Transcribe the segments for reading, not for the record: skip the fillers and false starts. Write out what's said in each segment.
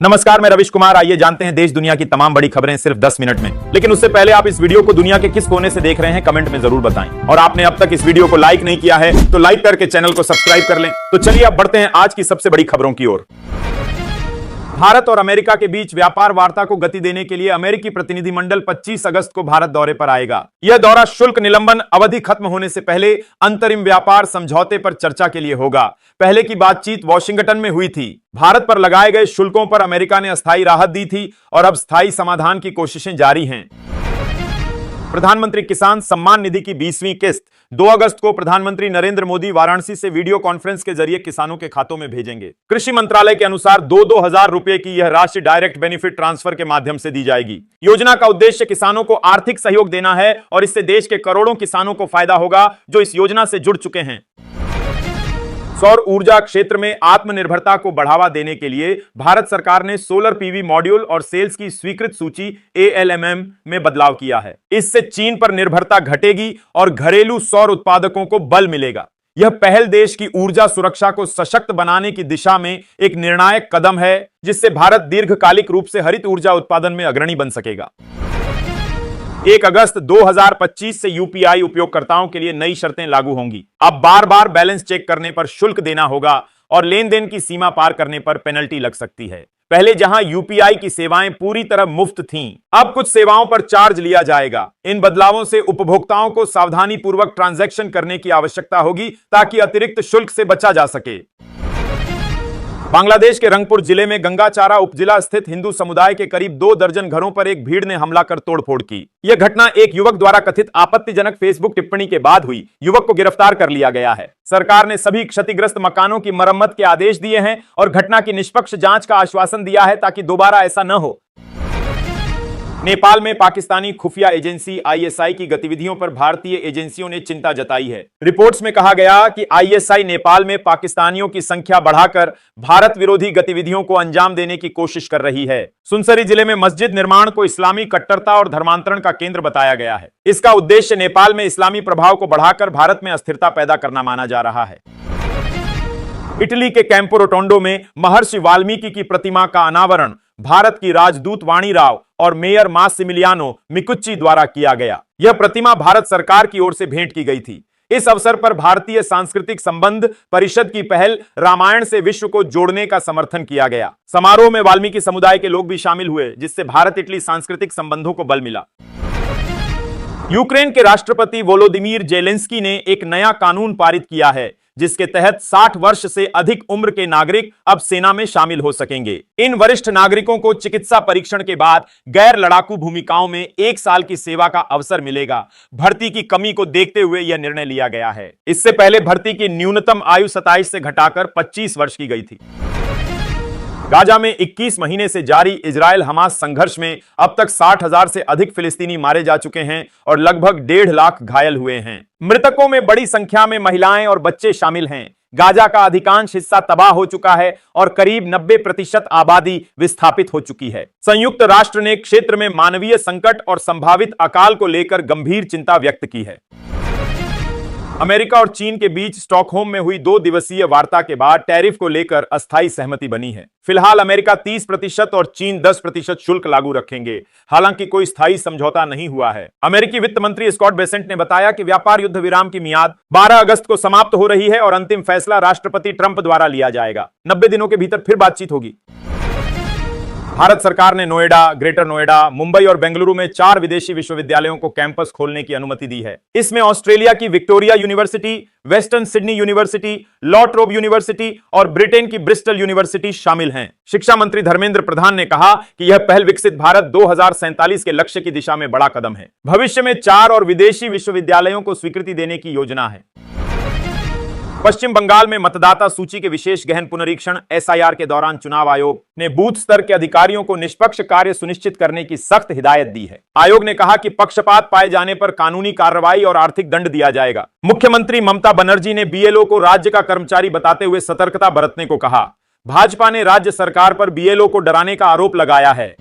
नमस्कार, मैं रविश कुमार। आइए जानते हैं देश दुनिया की तमाम बड़ी खबरें सिर्फ 10 मिनट में। लेकिन उससे पहले आप इस वीडियो को दुनिया के किस कोने से देख रहे हैं कमेंट में जरूर बताएं। और आपने अब तक इस वीडियो को लाइक नहीं किया है तो लाइक करके चैनल को सब्सक्राइब कर लें। तो चलिए अब बढ़ते हैं आज की सबसे बड़ी खबरों की ओर। भारत और अमेरिका के बीच व्यापार वार्ता को गति देने के लिए अमेरिकी प्रतिनिधिमंडल 25 अगस्त को भारत दौरे पर आएगा। यह दौरा शुल्क निलंबन अवधि खत्म होने से पहले अंतरिम व्यापार समझौते पर चर्चा के लिए होगा। पहले की बातचीत वॉशिंगटन में हुई थी। भारत पर लगाए गए शुल्कों पर अमेरिका ने अस्थायी राहत दी थी और अब स्थायी समाधान की कोशिशें जारी हैं। प्रधानमंत्री किसान सम्मान निधि की 20वीं किस्त 2 अगस्त को प्रधानमंत्री नरेंद्र मोदी वाराणसी से वीडियो कॉन्फ्रेंस के जरिए किसानों के खातों में भेजेंगे। कृषि मंत्रालय के अनुसार 2-2 हजार रुपए की यह राशि डायरेक्ट बेनिफिट ट्रांसफर के माध्यम से दी जाएगी। योजना का उद्देश्य किसानों को आर्थिक सहयोग देना है और इससे देश के करोड़ों किसानों को फायदा होगा जो इस योजना से जुड़ चुके हैं। सौर ऊर्जा क्षेत्र में आत्मनिर्भरता को बढ़ावा देने के लिए भारत सरकार ने सोलर पीवी मॉड्यूल और सेल्स की स्वीकृत सूची ALMM में बदलाव किया है। इससे चीन पर निर्भरता घटेगी और घरेलू सौर उत्पादकों को बल मिलेगा। यह पहल देश की ऊर्जा सुरक्षा को सशक्त बनाने की दिशा में एक निर्णायक कदम है, जिससे भारत दीर्घकालिक रूप से हरित ऊर्जा उत्पादन में अग्रणी बन सकेगा। 1 अगस्त 2025 से UPI उपयोगकर्ताओं के लिए नई शर्तें लागू होंगी। अब बार बार बैलेंस चेक करने पर शुल्क देना होगा और लेन देन की सीमा पार करने पर पेनल्टी लग सकती है। पहले जहां UPI की सेवाएं पूरी तरह मुफ्त थीं, अब कुछ सेवाओं पर चार्ज लिया जाएगा। इन बदलावों से उपभोक्ताओं को सावधानी पूर्वक ट्रांजैक्शन करने की आवश्यकता होगी ताकि अतिरिक्त शुल्क से बचा जा सके। बांग्लादेश के रंगपुर जिले में गंगाचारा उपजिला स्थित हिंदू समुदाय के करीब 2 दर्जन घरों पर एक भीड़ ने हमला कर तोड़फोड़ की। यह घटना एक युवक द्वारा कथित आपत्तिजनक फेसबुक टिप्पणी के बाद हुई। युवक को गिरफ्तार कर लिया गया है। सरकार ने सभी क्षतिग्रस्त मकानों की मरम्मत के आदेश दिए हैं और घटना की निष्पक्ष जांच का आश्वासन दिया है ताकि दोबारा ऐसा न हो। नेपाल में पाकिस्तानी खुफिया एजेंसी ISI की गतिविधियों पर भारतीय एजेंसियों ने चिंता जताई है। रिपोर्ट्स में कहा गया कि ISI नेपाल में पाकिस्तानियों की संख्या बढ़ाकर भारत विरोधी गतिविधियों को अंजाम देने की कोशिश कर रही है। सुनसरी जिले में मस्जिद निर्माण को इस्लामी कट्टरता और धर्मांतरण का केंद्र बताया गया है। इसका उद्देश्य नेपाल में इस्लामी प्रभाव को बढ़ाकर भारत में अस्थिरता पैदा करना माना जा रहा है। इटली के कैंपो रोटोंडो में महर्षि वाल्मीकि की प्रतिमा का अनावरण भारत की राजदूत वाणी राव और मेयर मासिमिलियानो मिकुच्ची द्वारा किया गया। यह प्रतिमा भारत सरकार की ओर से भेंट की गई थी। इस अवसर पर भारतीय सांस्कृतिक संबंध परिषद की पहल रामायण से विश्व को जोड़ने का समर्थन किया गया। समारोह में वाल्मीकि समुदाय के लोग भी शामिल हुए, जिससे भारत इटली सांस्कृतिक संबंधों को बल मिला। यूक्रेन के राष्ट्रपति वोलोदिमीर जेलेंस्की ने एक नया कानून पारित किया है, जिसके तहत 60 वर्ष से अधिक उम्र के नागरिक अब सेना में शामिल हो सकेंगे। इन वरिष्ठ नागरिकों को चिकित्सा परीक्षण के बाद गैर लड़ाकू भूमिकाओं में 1 साल की सेवा का अवसर मिलेगा। भर्ती की कमी को देखते हुए यह निर्णय लिया गया है। इससे पहले भर्ती की न्यूनतम आयु 27 से घटाकर 25 वर्ष की गई थी। गाजा में 21 महीने से जारी इजरायल हमास संघर्ष में अब तक 60,000 से अधिक फिलिस्तीनी मारे जा चुके हैं और लगभग 1.5 लाख घायल हुए हैं। मृतकों में बड़ी संख्या में महिलाएं और बच्चे शामिल हैं। गाजा का अधिकांश हिस्सा तबाह हो चुका है और करीब 90% आबादी विस्थापित हो चुकी है। संयुक्त राष्ट्र ने क्षेत्र में मानवीय संकट और संभावित अकाल को लेकर गंभीर चिंता व्यक्त की है। अमेरिका और चीन के बीच स्टॉकहोम में हुई 2 दिवसीय वार्ता के बाद टैरिफ को लेकर अस्थायी सहमति बनी है। फिलहाल अमेरिका 30% और चीन 10% शुल्क लागू रखेंगे। हालांकि कोई स्थायी समझौता नहीं हुआ है। अमेरिकी वित्त मंत्री स्कॉट बेसेंट ने बताया कि व्यापार युद्ध विराम की मियाद 12 अगस्त को समाप्त हो रही है और अंतिम फैसला राष्ट्रपति ट्रंप द्वारा लिया जाएगा। 90 दिनों के भीतर फिर बातचीत होगी। भारत सरकार ने नोएडा, ग्रेटर नोएडा, मुंबई और बेंगलुरु में 4 विदेशी विश्वविद्यालयों को कैंपस खोलने की अनुमति दी है। इसमें ऑस्ट्रेलिया की Victoria University, Western Sydney University, La Trobe University और ब्रिटेन की ब्रिस्टल यूनिवर्सिटी शामिल हैं। शिक्षा मंत्री धर्मेंद्र प्रधान ने कहा कि यह पहल विकसित भारत 2047 के लक्ष्य की दिशा में बड़ा कदम है। भविष्य में 4 और विदेशी विश्वविद्यालयों को स्वीकृति देने की योजना है। पश्चिम बंगाल में मतदाता सूची के विशेष गहन पुनरीक्षण SIR के दौरान चुनाव आयोग ने बूथ स्तर के अधिकारियों को निष्पक्ष कार्य सुनिश्चित करने की सख्त हिदायत दी है। आयोग ने कहा कि पक्षपात पाए जाने पर कानूनी कार्रवाई और आर्थिक दंड दिया जाएगा। मुख्यमंत्री ममता बनर्जी ने BLO को राज्य का कर्मचारी बताते हुए सतर्कता बरतने को कहा। भाजपा ने राज्य सरकार पर BLO को डराने का आरोप लगाया है।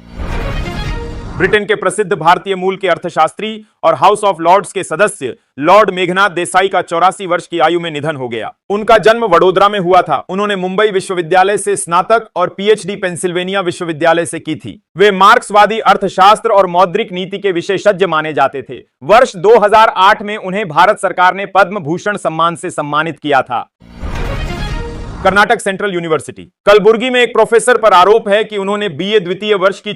ब्रिटेन के प्रसिद्ध भारतीय मूल के अर्थशास्त्री और हाउस ऑफ लॉर्ड्स के सदस्य लॉर्ड मेघनाथ देसाई का 84 वर्ष की आयु में निधन हो गया। उनका जन्म वडोदरा में हुआ था। उन्होंने मुंबई विश्वविद्यालय से स्नातक और पीएचडी पेंसिल्वेनिया विश्वविद्यालय से की थी। वे मार्क्सवादी अर्थशास्त्र और मौद्रिक नीति के विशेषज्ञ माने जाते थे। वर्ष 2008 में उन्हें भारत सरकार ने पद्म भूषण सम्मान से सम्मानित किया था। कर्नाटक सेंट्रल यूनिवर्सिटी कलबुर्गी में एक प्रोफेसर पर आरोप है कि उन्होंने बीए द्वितीय वर्ष की